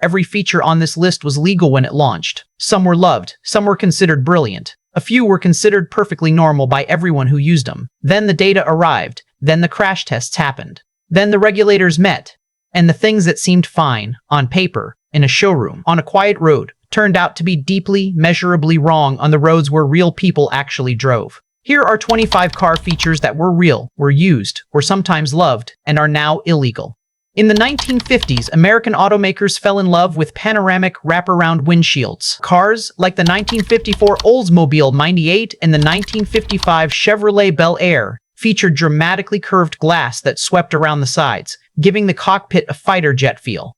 Every feature on this list was legal when it launched. Some were loved, some were considered brilliant. A few were considered perfectly normal by everyone who used them. Then the data arrived, then the crash tests happened. Then the regulators met. And the things that seemed fine, on paper, in a showroom, on a quiet road, turned out to be deeply, measurably wrong on the roads where real people actually drove. Here are 25 car features that were real, were used, were sometimes loved, and are now illegal. In the 1950s, American automakers fell in love with panoramic wraparound windshields. Cars, like the 1954 Oldsmobile 98 and the 1955 Chevrolet Bel Air, featured dramatically curved glass that swept around the sides, giving the cockpit a fighter jet feel.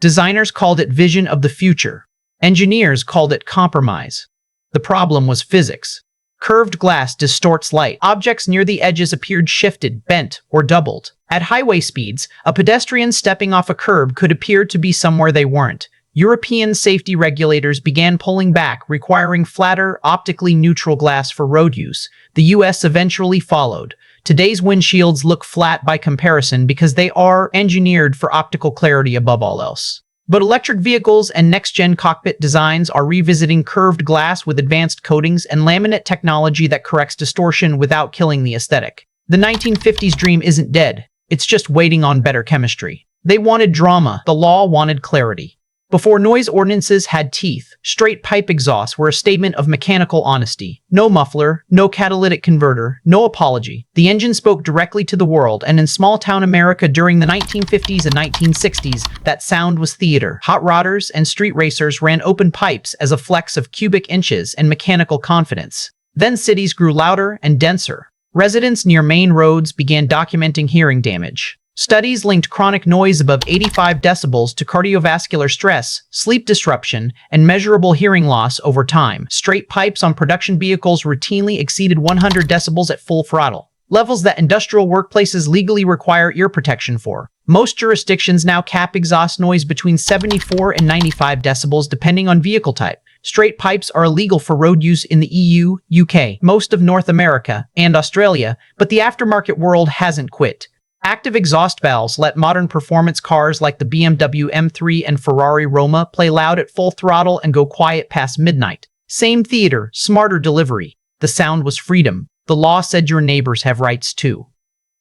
Designers called it vision of the future. Engineers called it compromise. The problem was physics. Curved glass distorts light. Objects near the edges appeared shifted, bent, or doubled. At highway speeds, a pedestrian stepping off a curb could appear to be somewhere they weren't. European safety regulators began pulling back, requiring flatter, optically neutral glass for road use. The US eventually followed. Today's windshields look flat by comparison because they are engineered for optical clarity above all else. But electric vehicles and next-gen cockpit designs are revisiting curved glass with advanced coatings and laminate technology that corrects distortion without killing the aesthetic. The 1950s dream isn't dead. It's just waiting on better chemistry. They wanted drama. The law wanted clarity. Before noise ordinances had teeth, straight pipe exhausts were a statement of mechanical honesty. No muffler, no catalytic converter, no apology. The engine spoke directly to the world, and in small-town America during the 1950s and 1960s, that sound was theater. Hot rodders and street racers ran open pipes as a flex of cubic inches and mechanical confidence. Then cities grew louder and denser. Residents near main roads began documenting hearing damage. Studies linked chronic noise above 85 decibels to cardiovascular stress, sleep disruption, and measurable hearing loss over time. Straight pipes on production vehicles routinely exceeded 100 decibels at full throttle, levels that industrial workplaces legally require ear protection for. Most jurisdictions now cap exhaust noise between 74 and 95 decibels depending on vehicle type. Straight pipes are illegal for road use in the EU, UK, most of North America, and Australia, but the aftermarket world hasn't quit. Active exhaust valves let modern performance cars like the BMW M3 and Ferrari Roma play loud at full throttle and go quiet past midnight. Same theater, smarter delivery. The sound was freedom. The law said your neighbors have rights too.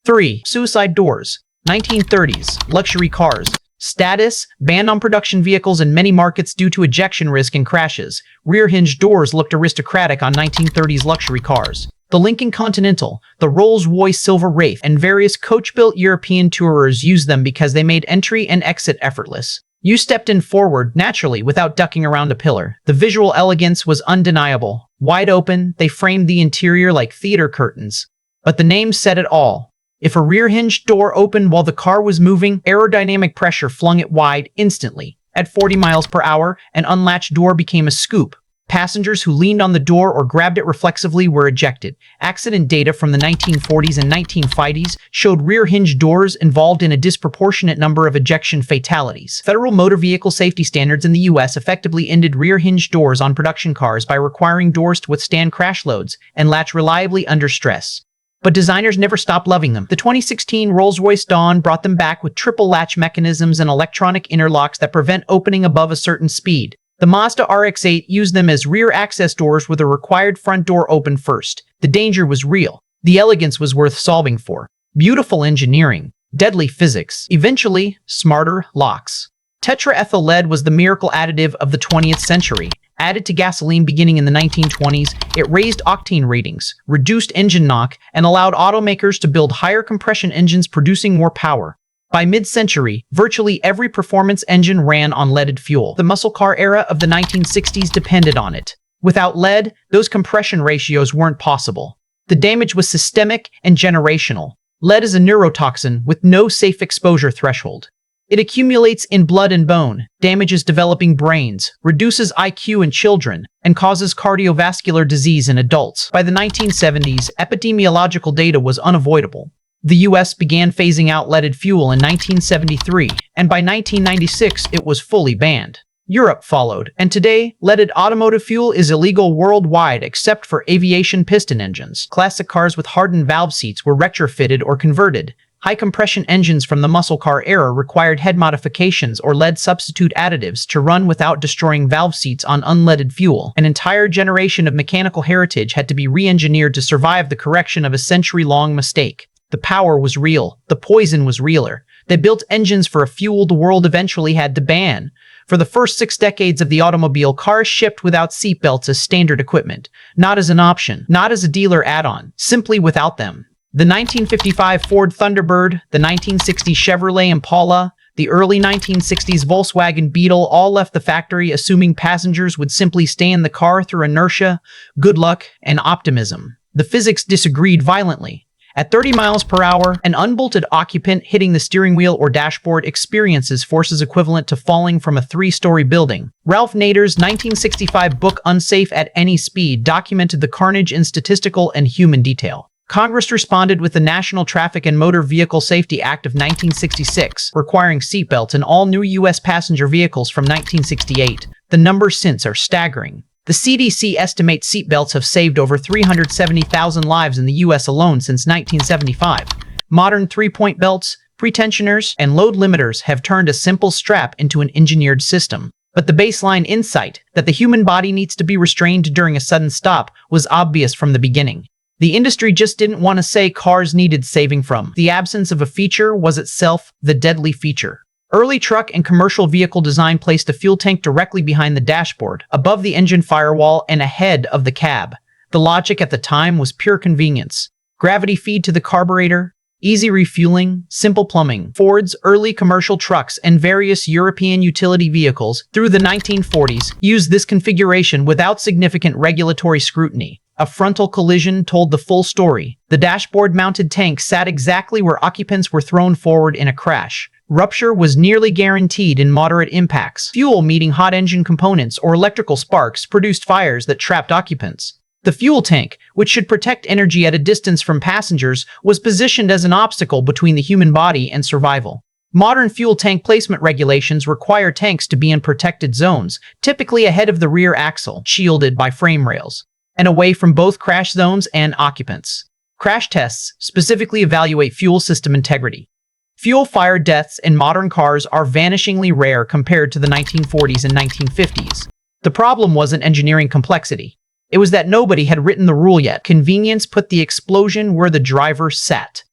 3. Suicide doors. 1930s. Luxury cars. Status, banned on production vehicles in many markets due to ejection risk and crashes. Rear-hinged doors looked aristocratic on 1930s luxury cars. The Lincoln Continental, the Rolls-Royce Silver Wraith, and various coach-built European tourers used them because they made entry and exit effortless. You stepped in forward, naturally, without ducking around a pillar. The visual elegance was undeniable. Wide open, they framed the interior like theater curtains. But the name said it all. If a rear-hinged door opened while the car was moving, aerodynamic pressure flung it wide instantly. At 40 miles per hour, an unlatched door became a scoop. Passengers who leaned on the door or grabbed it reflexively were ejected. Accident data from the 1940s and 1950s showed rear-hinged doors involved in a disproportionate number of ejection fatalities. Federal motor vehicle safety standards in the U.S. effectively ended rear-hinged doors on production cars by requiring doors to withstand crash loads and latch reliably under stress. But designers never stopped loving them. The 2016 Rolls-Royce Dawn brought them back with triple latch mechanisms and electronic interlocks that prevent opening above a certain speed. The Mazda RX-8 used them as rear access doors with a required front door open first. The danger was real. The elegance was worth solving for. Beautiful engineering. Deadly physics. Eventually, smarter locks. Tetraethyl lead was the miracle additive of the 20th century. Added to gasoline beginning in the 1920s, it raised octane ratings, reduced engine knock, and allowed automakers to build higher compression engines producing more power. By mid-century, virtually every performance engine ran on leaded fuel. The muscle car era of the 1960s depended on it. Without lead, those compression ratios weren't possible. The damage was systemic and generational. Lead is a neurotoxin with no safe exposure threshold. It accumulates in blood and bone, damages developing brains, reduces IQ in children, and causes cardiovascular disease in adults. By the 1970s, epidemiological data was unavoidable. The US began phasing out leaded fuel in 1973, and by 1996 it was fully banned. Europe followed, and today, leaded automotive fuel is illegal worldwide except for aviation piston engines. Classic cars with hardened valve seats were retrofitted or converted. High-compression engines from the muscle car era required head modifications or lead substitute additives to run without destroying valve seats on unleaded fuel. An entire generation of mechanical heritage had to be re-engineered to survive the correction of a century-long mistake. The power was real. The poison was realer. They built engines for a fuel the world eventually had to ban. For the first 6 decades of the automobile, cars shipped without seatbelts as standard equipment, not as an option, not as a dealer add-on, simply without them. The 1955 Ford Thunderbird, the 1960 Chevrolet Impala, the early 1960s Volkswagen Beetle all left the factory assuming passengers would simply stay in the car through inertia, good luck, and optimism. The physics disagreed violently. At 30 miles per hour, an unbolted occupant hitting the steering wheel or dashboard experiences forces equivalent to falling from a 3-story building. Ralph Nader's 1965 book Unsafe at Any Speed documented the carnage in statistical and human detail. Congress responded with the National Traffic and Motor Vehicle Safety Act of 1966, requiring seatbelts in all new U.S. passenger vehicles from 1968. The numbers since are staggering. The CDC estimates seatbelts have saved over 370,000 lives in the U.S. alone since 1975. Modern 3-point belts, pretensioners, and load limiters have turned a simple strap into an engineered system. But the baseline insight that the human body needs to be restrained during a sudden stop was obvious from the beginning. The industry just didn't want to say cars needed saving from. The absence of a feature was itself the deadly feature. Early truck and commercial vehicle design placed a fuel tank directly behind the dashboard, above the engine firewall and ahead of the cab. The logic at the time was pure convenience. Gravity feed to the carburetor, easy refueling, simple plumbing. Ford's early commercial trucks and various European utility vehicles through the 1940s used this configuration without significant regulatory scrutiny. A frontal collision told the full story. The dashboard-mounted tank sat exactly where occupants were thrown forward in a crash. Rupture was nearly guaranteed in moderate impacts. Fuel meeting hot engine components or electrical sparks produced fires that trapped occupants. The fuel tank, which should protect energy at a distance from passengers, was positioned as an obstacle between the human body and survival. Modern fuel tank placement regulations require tanks to be in protected zones, typically ahead of the rear axle, shielded by frame rails, and away from both crash zones and occupants. Crash tests specifically evaluate fuel system integrity. Fuel fire deaths in modern cars are vanishingly rare compared to the 1940s and 1950s. The problem wasn't engineering complexity. It was that nobody had written the rule yet. Convenience put the explosion where the driver sat.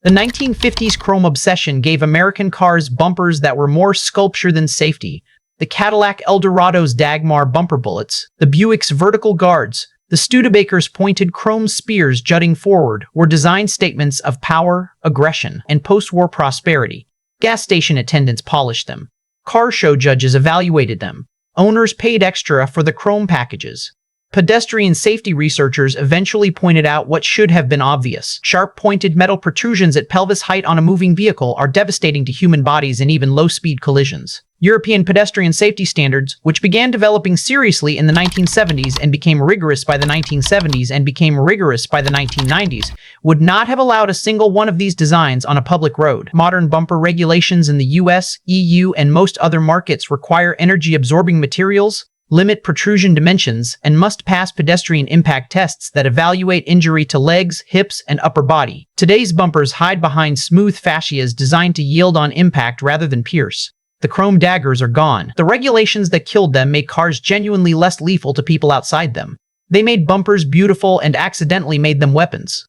The 1950s chrome obsession gave American cars bumpers that were more sculpture than safety. The Cadillac Eldorado's Dagmar bumper bullets, the Buick's vertical guards, the Studebaker's pointed chrome spears jutting forward were design statements of power, aggression, and post-war prosperity. Gas station attendants polished them. Car show judges evaluated them. Owners paid extra for the chrome packages. Pedestrian safety researchers eventually pointed out what should have been obvious. Sharp-pointed metal protrusions at pelvis height on a moving vehicle are devastating to human bodies in even low-speed collisions. European pedestrian safety standards, which began developing seriously in the 1970s and became rigorous by the 1970s and became rigorous by the 1990s, would not have allowed a single one of these designs on a public road. Modern bumper regulations in the US, EU, and most other markets require energy-absorbing materials, limit protrusion dimensions, and must pass pedestrian impact tests that evaluate injury to legs, hips, and upper body. Today's bumpers hide behind smooth fascias designed to yield on impact rather than pierce. The chrome daggers are gone. The regulations that killed them made cars genuinely less lethal to people outside them. They made bumpers beautiful and accidentally made them weapons.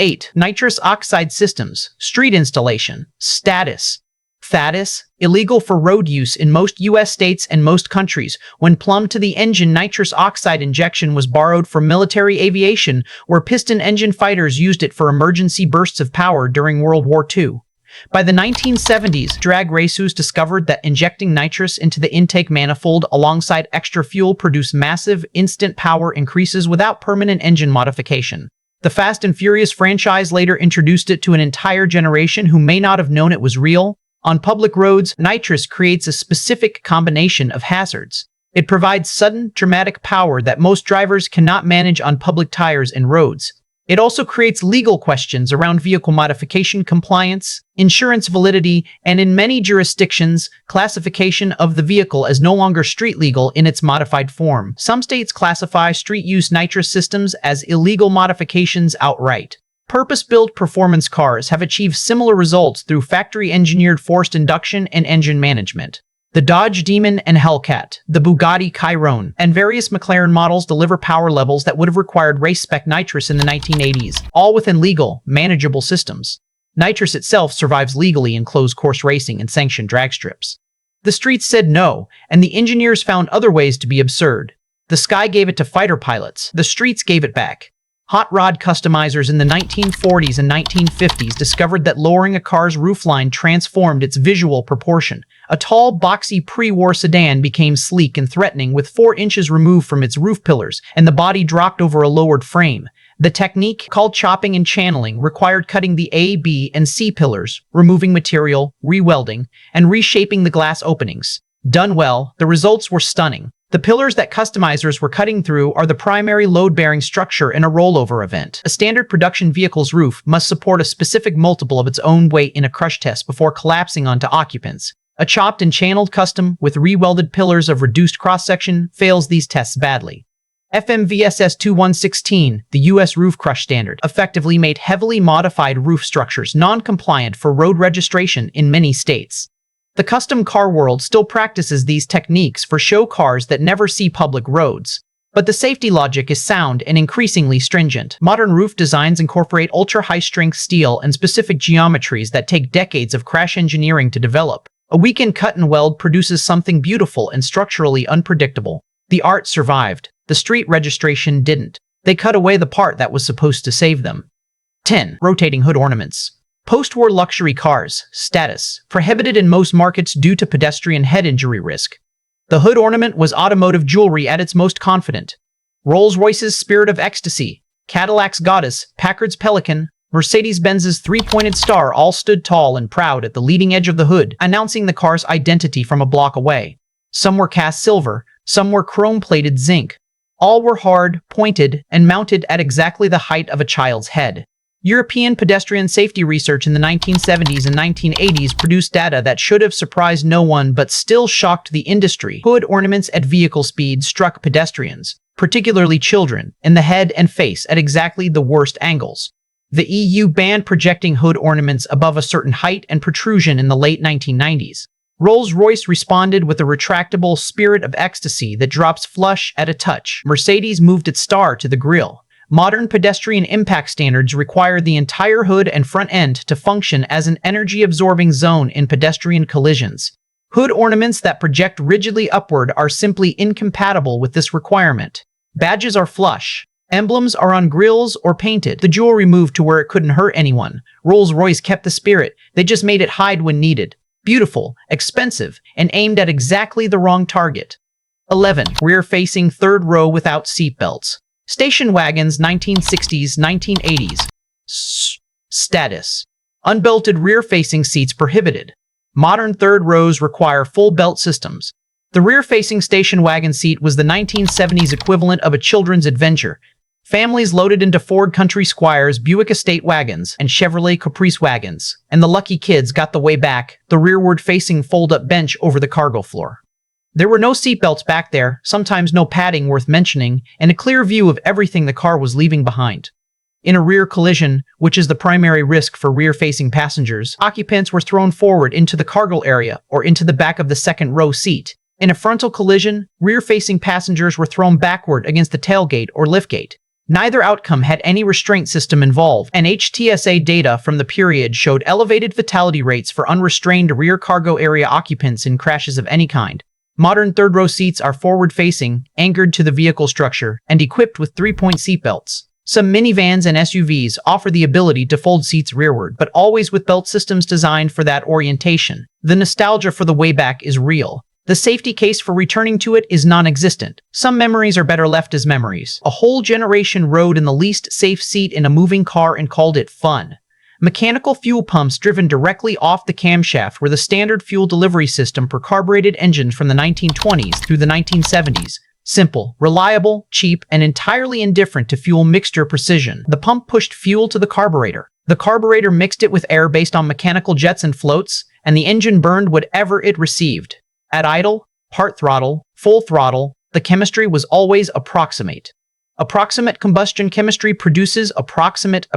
8. Nitrous oxide systems. Street installation. Status. Status, illegal for road use in most U.S. states and most countries. When plumbed to the engine, nitrous oxide injection was borrowed from military aviation, where piston engine fighters used it for emergency bursts of power during World War II. By the 1970s, drag racers discovered that injecting nitrous into the intake manifold alongside extra fuel produced massive, instant power increases without permanent engine modification. The Fast and Furious franchise later introduced it to an entire generation who may not have known it was real. On public roads, nitrous creates a specific combination of hazards. It provides sudden, dramatic power that most drivers cannot manage on public tires and roads. It also creates legal questions around vehicle modification compliance, insurance validity, and in many jurisdictions, classification of the vehicle as no longer street legal in its modified form. Some states classify street-use nitrous systems as illegal modifications outright. Purpose-built performance cars have achieved similar results through factory-engineered forced induction and engine management. The Dodge Demon and Hellcat, the Bugatti Chiron, and various McLaren models deliver power levels that would have required race-spec nitrous in the 1980s, all within legal, manageable systems. Nitrous itself survives legally in closed-course racing and sanctioned drag strips. The streets said no, and the engineers found other ways to be absurd. The sky gave it to fighter pilots, the streets gave it back. Hot rod customizers in the 1940s and 1950s discovered that lowering a car's roofline transformed its visual proportion. A tall, boxy pre-war sedan became sleek and threatening with 4 inches removed from its roof pillars, and the body dropped over a lowered frame. The technique, called chopping and channeling, required cutting the A, B, and C pillars, removing material, re-welding, and reshaping the glass openings. Done well, the results were stunning. The pillars that customizers were cutting through are the primary load-bearing structure in a rollover event. A standard production vehicle's roof must support a specific multiple of its own weight in a crush test before collapsing onto occupants. A chopped and channeled custom with re-welded pillars of reduced cross-section fails these tests badly. FMVSS 2116, the U.S. roof crush standard, effectively made heavily modified roof structures non-compliant for road registration in many states. The custom car world still practices these techniques for show cars that never see public roads. But the safety logic is sound and increasingly stringent. Modern roof designs incorporate ultra-high-strength steel and specific geometries that take decades of crash engineering to develop. A weekend cut and weld produces something beautiful and structurally unpredictable. The art survived. The street registration didn't. They cut away the part that was supposed to save them. 10. Rotating hood ornaments. Post-war luxury cars, status, prohibited in most markets due to pedestrian head injury risk. The hood ornament was automotive jewelry at its most confident. Rolls-Royce's Spirit of Ecstasy, Cadillac's Goddess, Packard's Pelican, Mercedes-Benz's three-pointed star all stood tall and proud at the leading edge of the hood, announcing the car's identity from a block away. Some were cast silver, some were chrome-plated zinc. All were hard, pointed, and mounted at exactly the height of a child's head. European pedestrian safety research in the 1970s and 1980s produced data that should have surprised no one but still shocked the industry. Hood ornaments at vehicle speed struck pedestrians, particularly children, in the head and face at exactly the worst angles. The EU banned projecting hood ornaments above a certain height and protrusion in the late 1990s. Rolls-Royce responded with a retractable Spirit of Ecstasy that drops flush at a touch. Mercedes moved its star to the grille. Modern pedestrian impact standards require the entire hood and front end to function as an energy-absorbing zone in pedestrian collisions. Hood ornaments that project rigidly upward are simply incompatible with this requirement. Badges are flush. Emblems are on grills or painted. The jewelry moved to where it couldn't hurt anyone. Rolls-Royce kept the spirit. They just made it hide when needed. Beautiful, expensive, and aimed at exactly the wrong target. 11. Rear-facing third row without seatbelts. Station wagons 1960s, 1980s. Status. Unbelted rear-facing seats prohibited. Modern third rows require full belt systems. The rear-facing station wagon seat was the 1970s equivalent of a children's adventure. Families loaded into Ford Country Squires, Buick Estate wagons, and Chevrolet Caprice wagons, and the lucky kids got the way back, the rearward-facing fold-up bench over the cargo floor. There were no seatbelts back there, sometimes no padding worth mentioning, and a clear view of everything the car was leaving behind. In a rear collision, which is the primary risk for rear-facing passengers, occupants were thrown forward into the cargo area or into the back of the second row seat. In a frontal collision, rear-facing passengers were thrown backward against the tailgate or liftgate. Neither outcome had any restraint system involved, and HTSA data from the period showed elevated fatality rates for unrestrained rear cargo area occupants in crashes of any kind. Modern third-row seats are forward-facing, anchored to the vehicle structure, and equipped with three-point seatbelts. Some minivans and SUVs offer the ability to fold seats rearward, but always with belt systems designed for that orientation. The nostalgia for the way back is real. The safety case for returning to it is non-existent. Some memories are better left as memories. A whole generation rode in the least safe seat in a moving car and called it fun. Mechanical fuel pumps driven directly off the camshaft were the standard fuel delivery system for carbureted engines from the 1920s through the 1970s. Simple, reliable, cheap, and entirely indifferent to fuel mixture precision. The pump pushed fuel to the carburetor. The carburetor mixed it with air based on mechanical jets and floats, and the engine burned whatever it received. At idle, part throttle, full throttle, the chemistry was always approximate. Approximate combustion chemistry produces approximate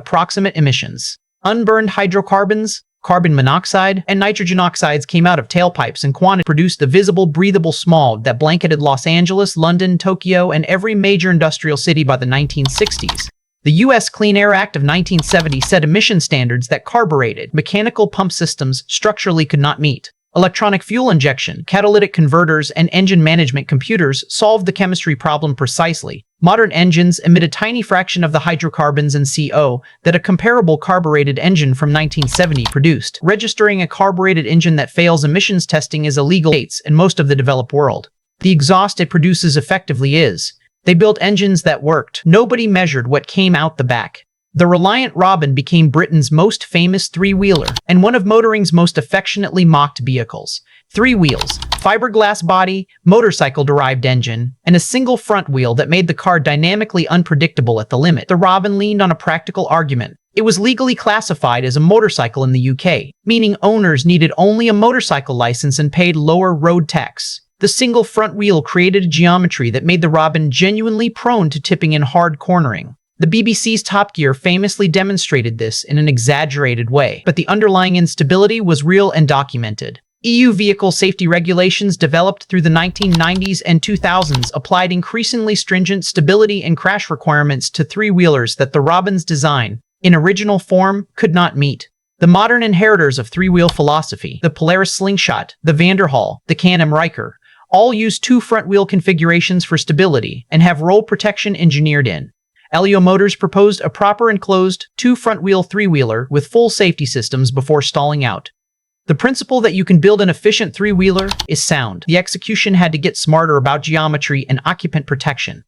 emissions. Unburned hydrocarbons, carbon monoxide, and nitrogen oxides came out of tailpipes in quantity to produce the visible, breathable smog that blanketed Los Angeles, London, Tokyo, and every major industrial city by the 1960s. The U.S. Clean Air Act of 1970 set emission standards that carbureted mechanical pump systems structurally could not meet. Electronic fuel injection, catalytic converters, and engine management computers solved the chemistry problem precisely. Modern engines emit a tiny fraction of the hydrocarbons and CO that a comparable carbureted engine from 1970 produced. Registering a carbureted engine that fails emissions testing is illegal in most of the developed world. The exhaust it produces effectively is. They built engines that worked. Nobody measured what came out the back. The Reliant Robin became Britain's most famous three-wheeler and one of motoring's most affectionately mocked vehicles. 3 wheels, fiberglass body, motorcycle-derived engine, and a single front wheel that made the car dynamically unpredictable at the limit. The Robin leaned on a practical argument. It was legally classified as a motorcycle in the UK, meaning owners needed only a motorcycle license and paid lower road tax. The single front wheel created a geometry that made the Robin genuinely prone to tipping in hard cornering. The BBC's Top Gear famously demonstrated this in an exaggerated way, but the underlying instability was real and documented. EU vehicle safety regulations developed through the 1990s and 2000s applied increasingly stringent stability and crash requirements to three-wheelers that the Robin's design, in original form, could not meet. The modern inheritors of three-wheel philosophy, the Polaris Slingshot, the Vanderhall, the Can-Am Ryker, all use 2 front-wheel configurations for stability and have roll protection engineered in. Elio Motors proposed a proper enclosed 2 front-wheel three-wheeler with full safety systems before stalling out. The principle that you can build an efficient three-wheeler is sound. The execution had to get smarter about geometry and occupant protection.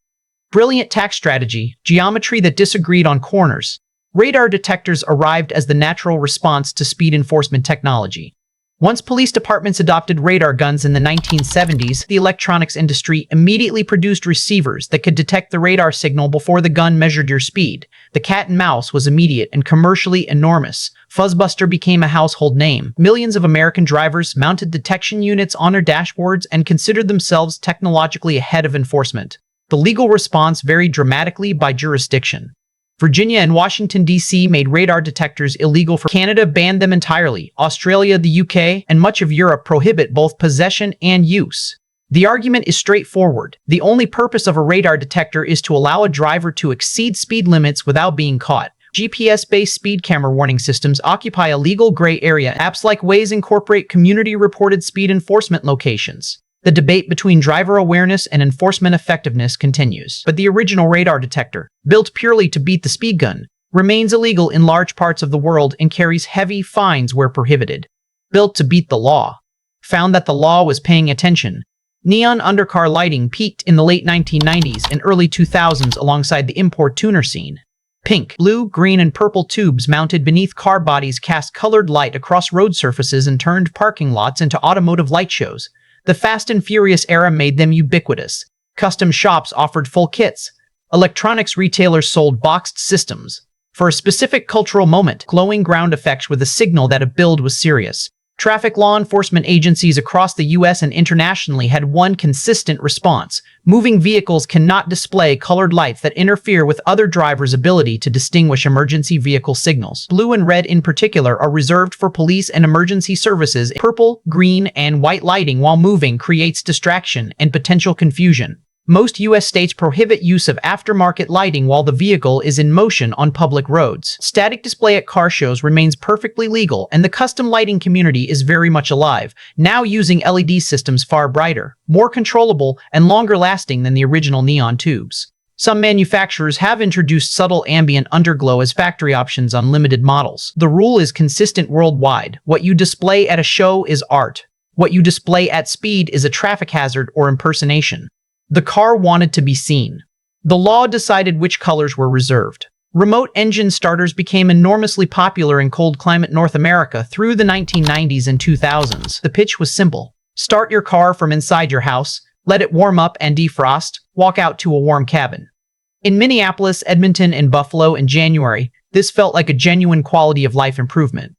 Brilliant tax strategy, geometry that disagreed on corners. Radar detectors arrived as the natural response to speed enforcement technology. Once police departments adopted radar guns in the 1970s, the electronics industry immediately produced receivers that could detect the radar signal before the gun measured your speed. The cat and mouse was immediate and commercially enormous. Fuzzbuster became a household name. Millions of American drivers mounted detection units on their dashboards and considered themselves technologically ahead of enforcement. The legal response varied dramatically by jurisdiction. Virginia and Washington, D.C. made radar detectors illegal. Canada banned them entirely. Australia, the UK, and much of Europe prohibit both possession and use. The argument is straightforward. The only purpose of a radar detector is to allow a driver to exceed speed limits without being caught. GPS-based speed camera warning systems occupy a legal gray area. Apps like Waze incorporate community-reported speed enforcement locations. The debate between driver awareness and enforcement effectiveness continues. But the original radar detector, built purely to beat the speed gun, remains illegal in large parts of the world and carries heavy fines where prohibited. Built to beat the law. Found that the law was paying attention. Neon undercar lighting peaked in the late 1990s and early 2000s alongside the import tuner scene. Pink, blue, green, and purple tubes mounted beneath car bodies cast colored light across road surfaces and turned parking lots into automotive light shows. The Fast and Furious era made them ubiquitous. Custom shops offered full kits. Electronics retailers sold boxed systems. For a specific cultural moment, glowing ground effects were the signal that a build was serious. Traffic law enforcement agencies across the US and internationally had one consistent response. Moving vehicles cannot display colored lights that interfere with other drivers' ability to distinguish emergency vehicle signals. Blue and red in particular are reserved for police and emergency services. Purple, green, and white lighting while moving creates distraction and potential confusion. Most U.S. states prohibit use of aftermarket lighting while the vehicle is in motion on public roads. Static display at car shows remains perfectly legal, and the custom lighting community is very much alive, now using LED systems far brighter, more controllable, and longer lasting than the original neon tubes. Some manufacturers have introduced subtle ambient underglow as factory options on limited models. The rule is consistent worldwide. What you display at a show is art. What you display at speed is a traffic hazard or impersonation. The car wanted to be seen. The law decided which colors were reserved. Remote engine starters became enormously popular in cold climate North America through the 1990s and 2000s. The pitch was simple. Start your car from inside your house, let it warm up and defrost, walk out to a warm cabin. In Minneapolis, Edmonton, and Buffalo in January, this felt like a genuine quality of life improvement.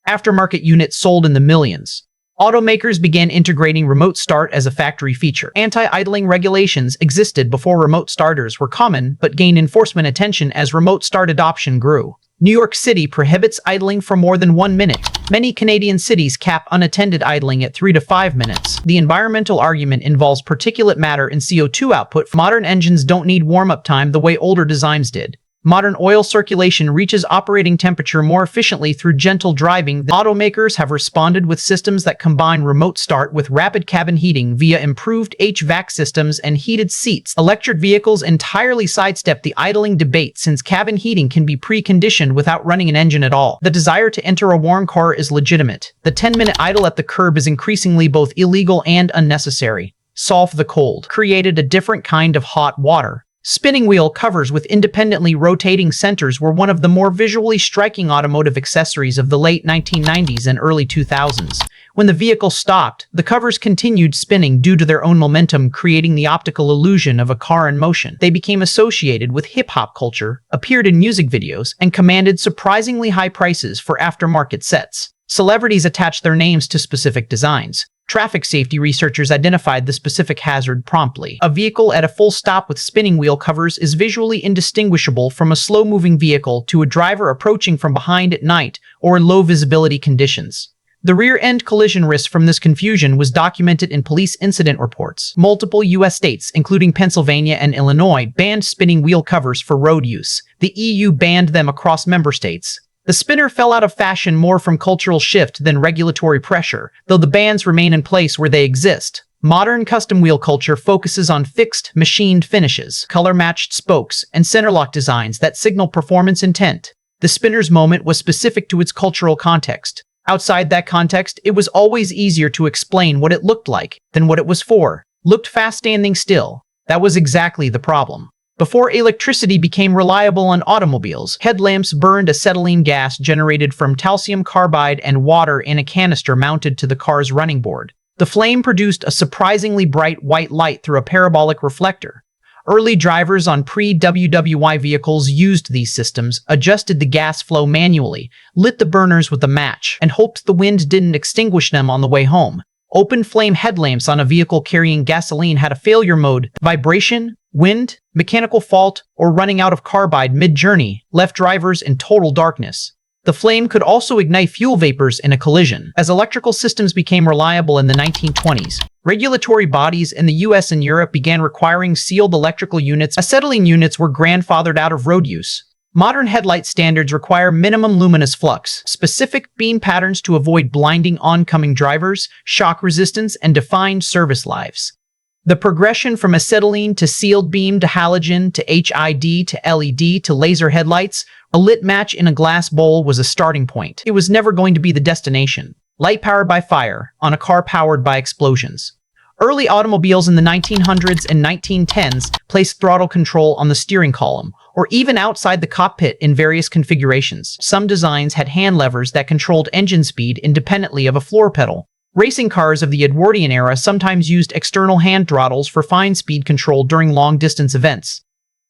Aftermarket units sold in the millions. Automakers began integrating remote start as a factory feature. Anti-idling regulations existed before remote starters were common, but gained enforcement attention as remote start adoption grew. New York City prohibits idling for more than 1 minute. Many Canadian cities cap unattended idling at 3 to 5 minutes. The environmental argument involves particulate matter and CO2 output. Modern engines don't need warm-up time the way older designs did. Modern oil circulation reaches operating temperature more efficiently through gentle driving. The automakers have responded with systems that combine remote start with rapid cabin heating via improved HVAC systems and heated seats. Electric vehicles entirely sidestep the idling debate since cabin heating can be preconditioned without running an engine at all. The desire to enter a warm car is legitimate. The 10-minute idle at the curb is increasingly both illegal and unnecessary. Solve the cold. Created a different kind of hot water. Spinning wheel covers with independently rotating centers were one of the more visually striking automotive accessories of the late 1990s and early 2000s. When the vehicle stopped, the covers continued spinning due to their own momentum, creating the optical illusion of a car in motion. They became associated with hip-hop culture, appeared in music videos, and commanded surprisingly high prices for aftermarket sets. Celebrities attached their names to specific designs. Traffic safety researchers identified the specific hazard promptly. A vehicle at a full stop with spinning wheel covers is visually indistinguishable from a slow-moving vehicle to a driver approaching from behind at night or in low-visibility conditions. The rear-end collision risk from this confusion was documented in police incident reports. Multiple U.S. states, including Pennsylvania and Illinois, banned spinning wheel covers for road use. The EU banned them across member states. The spinner fell out of fashion more from cultural shift than regulatory pressure, though the bans remain in place where they exist. Modern custom wheel culture focuses on fixed, machined finishes, color-matched spokes, and centerlock designs that signal performance intent. The spinner's moment was specific to its cultural context. Outside that context, it was always easier to explain what it looked like than what it was for. Looked fast standing still. That was exactly the problem. Before electricity became reliable on automobiles, headlamps burned acetylene gas generated from calcium carbide and water in a canister mounted to the car's running board. The flame produced a surprisingly bright white light through a parabolic reflector. Early drivers on pre-WWI vehicles used these systems, adjusted the gas flow manually, lit the burners with a match, and hoped the wind didn't extinguish them on the way home. Open flame headlamps on a vehicle carrying gasoline had a failure mode. Vibration, wind, mechanical fault, or running out of carbide mid-journey left drivers in total darkness. The flame could also ignite fuel vapors in a collision. As electrical systems became reliable in the 1920s, regulatory bodies in the US and Europe began requiring sealed electrical units. Acetylene units were grandfathered out of road use. Modern headlight standards require minimum luminous flux, specific beam patterns to avoid blinding oncoming drivers, shock resistance, and defined service lives. The progression from acetylene to sealed beam to halogen to HID to LED to laser headlights, a lit match in a glass bowl was a starting point. It was never going to be the destination. Light powered by fire, on a car powered by explosions. Early automobiles in the 1900s and 1910s placed throttle control on the steering column, or even outside the cockpit in various configurations. Some designs had hand levers that controlled engine speed independently of a floor pedal. Racing cars of the Edwardian era sometimes used external hand throttles for fine speed control during long-distance events.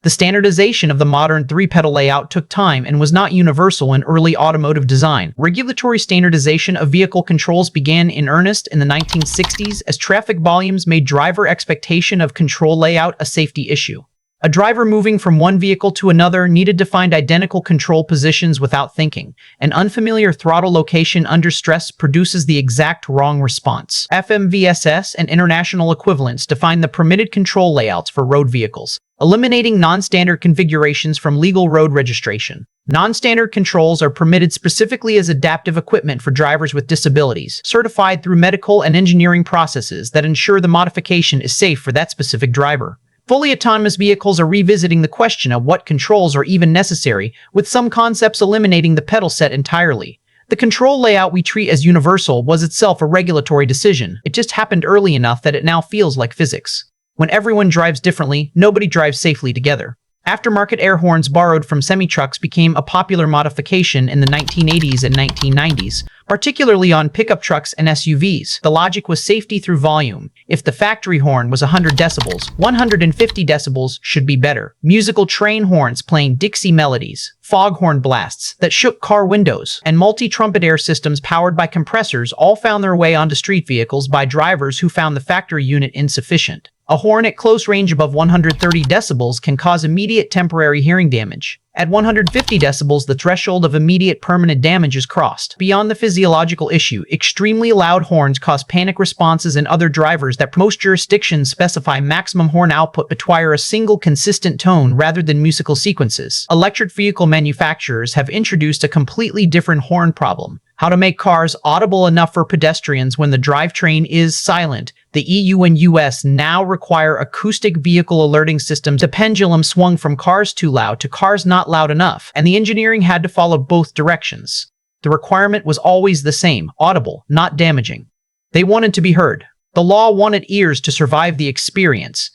The standardization of the modern three-pedal layout took time and was not universal in early automotive design. Regulatory standardization of vehicle controls began in earnest in the 1960s as traffic volumes made driver expectation of control layout a safety issue. A driver moving from one vehicle to another needed to find identical control positions without thinking. An unfamiliar throttle location under stress produces the exact wrong response. FMVSS and international equivalents define the permitted control layouts for road vehicles, eliminating non-standard configurations from legal road registration. Non-standard controls are permitted specifically as adaptive equipment for drivers with disabilities, certified through medical and engineering processes that ensure the modification is safe for that specific driver. Fully autonomous vehicles are revisiting the question of what controls are even necessary, with some concepts eliminating the pedal set entirely. The control layout we treat as universal was itself a regulatory decision. It just happened early enough that it now feels like physics. When everyone drives differently, nobody drives safely together. Aftermarket air horns borrowed from semi-trucks became a popular modification in the 1980s and 1990s, particularly on pickup trucks and SUVs. The logic was safety through volume. If the factory horn was 100 decibels, 150 decibels should be better. Musical train horns playing Dixie melodies, foghorn blasts that shook car windows, and multi-trumpet air systems powered by compressors all found their way onto street vehicles by drivers who found the factory unit insufficient. A horn at close range above 130 decibels can cause immediate temporary hearing damage. At 150 decibels, the threshold of immediate permanent damage is crossed. Beyond the physiological issue, extremely loud horns cause panic responses in other drivers that most jurisdictions specify maximum horn output require a single consistent tone rather than musical sequences. Electric vehicle manufacturers have introduced a completely different horn problem: how to make cars audible enough for pedestrians when the drivetrain is silent. The EU and US now require acoustic vehicle alerting systems. The pendulum swung from cars too loud to cars not loud enough, and the engineering had to follow both directions. The requirement was always the same: audible, not damaging. They wanted to be heard. The law wanted ears to survive the experience.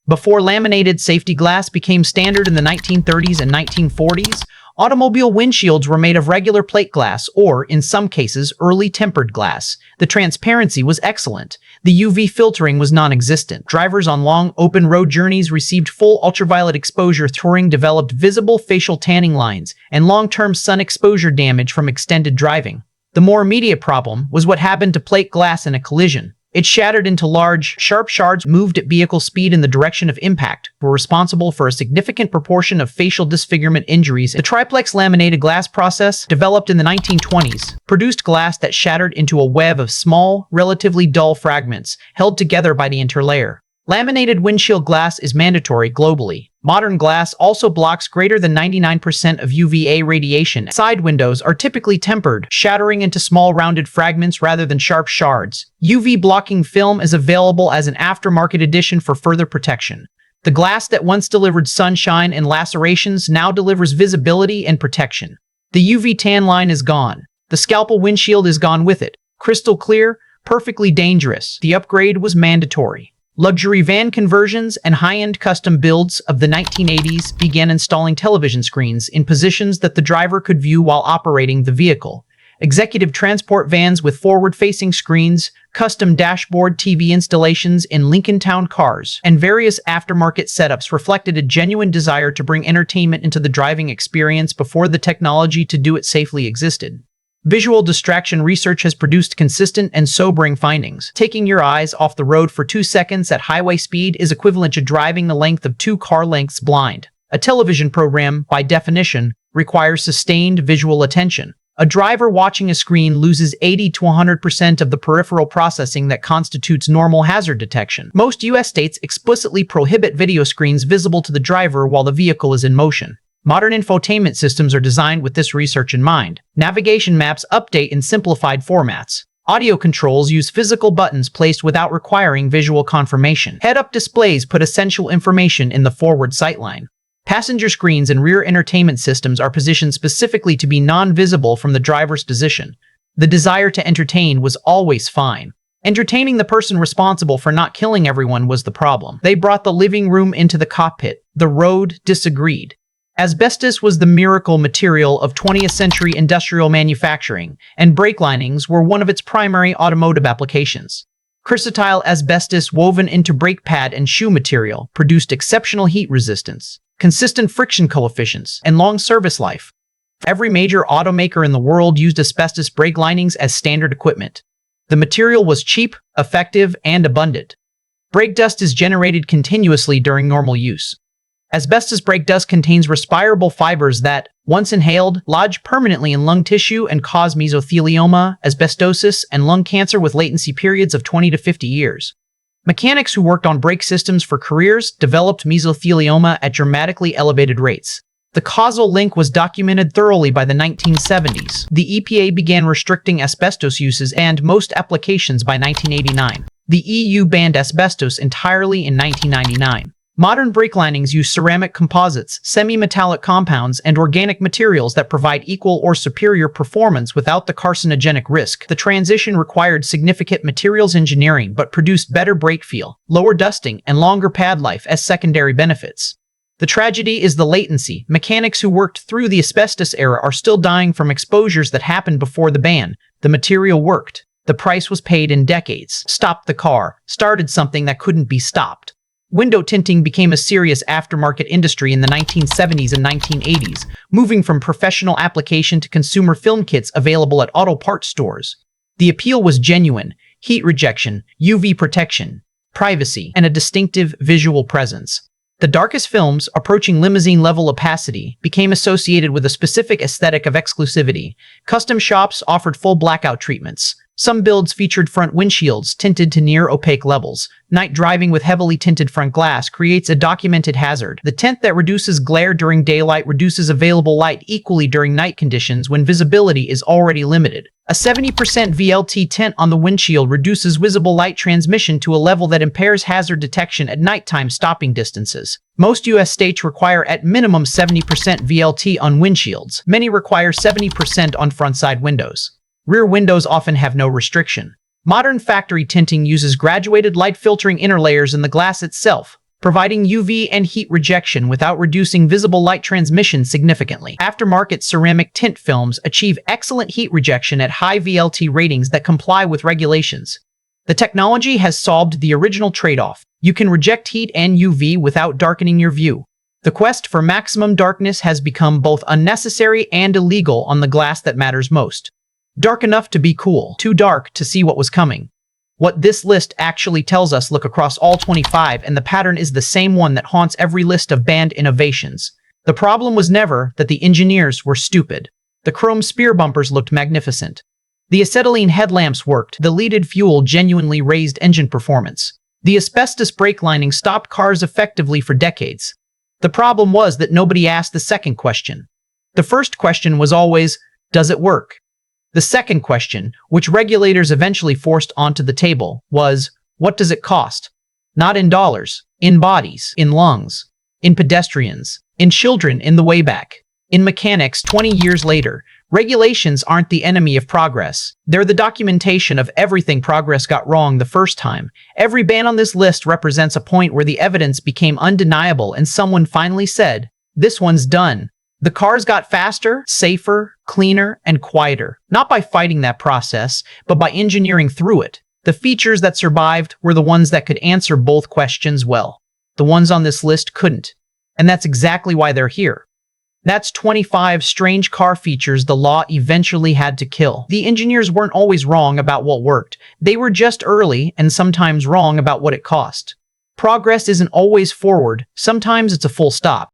Before laminated safety glass became standard in the 1930s and 1940s, automobile windshields were made of regular plate glass or, in some cases, early tempered glass. The transparency was excellent. The UV filtering was non-existent. Drivers on long, open road journeys received full ultraviolet exposure. Touring developed visible facial tanning lines and long-term sun exposure damage from extended driving. The more immediate problem was what happened to plate glass in a collision. It shattered into large, sharp shards moved at vehicle speed in the direction of impact, were responsible for a significant proportion of facial disfigurement injuries. The triplex laminated glass process, developed in the 1920s, produced glass that shattered into a web of small, relatively dull fragments, held together by the interlayer. Laminated windshield glass is mandatory globally. Modern glass also blocks greater than 99% of UVA radiation. Side windows are typically tempered, shattering into small rounded fragments rather than sharp shards. UV blocking film is available as an aftermarket edition for further protection. The glass that once delivered sunshine and lacerations now delivers visibility and protection. The UV tan line is gone. The scalpel windshield is gone with it. Crystal clear, perfectly dangerous. The upgrade was mandatory. Luxury van conversions and high-end custom builds of the 1980s began installing television screens in positions that the driver could view while operating the vehicle. Executive transport vans with forward-facing screens, custom dashboard TV installations in Lincoln Town cars, and various aftermarket setups reflected a genuine desire to bring entertainment into the driving experience before the technology to do it safely existed. Visual distraction research has produced consistent and sobering findings. Taking your eyes off the road for 2 seconds at highway speed is equivalent to driving the length of 2 car lengths blind. A television program, by definition, requires sustained visual attention. A driver watching a screen loses 80 to 100% of the peripheral processing that constitutes normal hazard detection. Most US states explicitly prohibit video screens visible to the driver while the vehicle is in motion. Modern infotainment systems are designed with this research in mind. Navigation maps update in simplified formats. Audio controls use physical buttons placed without requiring visual confirmation. Head-up displays put essential information in the forward sightline. Passenger screens and rear entertainment systems are positioned specifically to be non-visible from the driver's position. The desire to entertain was always fine. Entertaining the person responsible for not killing everyone was the problem. They brought the living room into the cockpit. The road disagreed. Asbestos was the miracle material of 20th century industrial manufacturing, and brake linings were one of its primary automotive applications. Chrysotile asbestos woven into brake pad and shoe material produced exceptional heat resistance, consistent friction coefficients, and long service life. Every major automaker in the world used asbestos brake linings as standard equipment. The material was cheap, effective, and abundant. Brake dust is generated continuously during normal use. Asbestos brake dust contains respirable fibers that, once inhaled, lodge permanently in lung tissue and cause mesothelioma, asbestosis, and lung cancer with latency periods of 20 to 50 years. Mechanics who worked on brake systems for careers developed mesothelioma at dramatically elevated rates. The causal link was documented thoroughly by the 1970s. The EPA began restricting asbestos uses and most applications by 1989. The EU banned asbestos entirely in 1999. Modern brake linings use ceramic composites, semi-metallic compounds, and organic materials that provide equal or superior performance without the carcinogenic risk. The transition required significant materials engineering but produced better brake feel, lower dusting, and longer pad life as secondary benefits. The tragedy is the latency. Mechanics who worked through the asbestos era are still dying from exposures that happened before the ban. The material worked. The price was paid in decades. Stopped the car. Started something that couldn't be stopped. Window tinting became a serious aftermarket industry in the 1970s and 1980s, moving from professional application to consumer film kits available at auto parts stores. The appeal was genuine: heat rejection, UV protection, privacy, and a distinctive visual presence. The darkest films, approaching limousine-level opacity, became associated with a specific aesthetic of exclusivity. Custom shops offered full blackout treatments. Some builds featured front windshields tinted to near-opaque levels. Night driving with heavily tinted front glass creates a documented hazard. The tint that reduces glare during daylight reduces available light equally during night conditions when visibility is already limited. A 70% VLT tint on the windshield reduces visible light transmission to a level that impairs hazard detection at nighttime stopping distances. Most U.S. states require at minimum 70% VLT on windshields. Many require 70% on front side windows. Rear windows often have no restriction. Modern factory tinting uses graduated light filtering inner layers in the glass itself, providing UV and heat rejection without reducing visible light transmission significantly. Aftermarket ceramic tint films achieve excellent heat rejection at high VLT ratings that comply with regulations. The technology has solved the original trade-off. You can reject heat and UV without darkening your view. The quest for maximum darkness has become both unnecessary and illegal on the glass that matters most. Dark enough to be cool, too dark to see what was coming. What this list actually tells us: look across all 25 and the pattern is the same one that haunts every list of banned innovations. The problem was never that the engineers were stupid. The chrome spear bumpers looked magnificent. The acetylene headlamps worked. The leaded fuel genuinely raised engine performance. The asbestos brake lining stopped cars effectively for decades. The problem was that nobody asked the second question. The first question was always, does it work? The second question, which regulators eventually forced onto the table, was, what does it cost? Not in dollars, in bodies, in lungs, in pedestrians, in children in the way back, in mechanics 20 years later. Regulations aren't the enemy of progress. They're the documentation of everything progress got wrong the first time. Every ban on this list represents a point where the evidence became undeniable and someone finally said, this one's done. The cars got faster, safer, cleaner, and quieter, not by fighting that process, but by engineering through it. The features that survived were the ones that could answer both questions well. The ones on this list couldn't. And that's exactly why they're here. That's 25 strange car features the law eventually had to kill. The engineers weren't always wrong about what worked. They were just early and sometimes wrong about what it cost. Progress isn't always forward. Sometimes it's a full stop.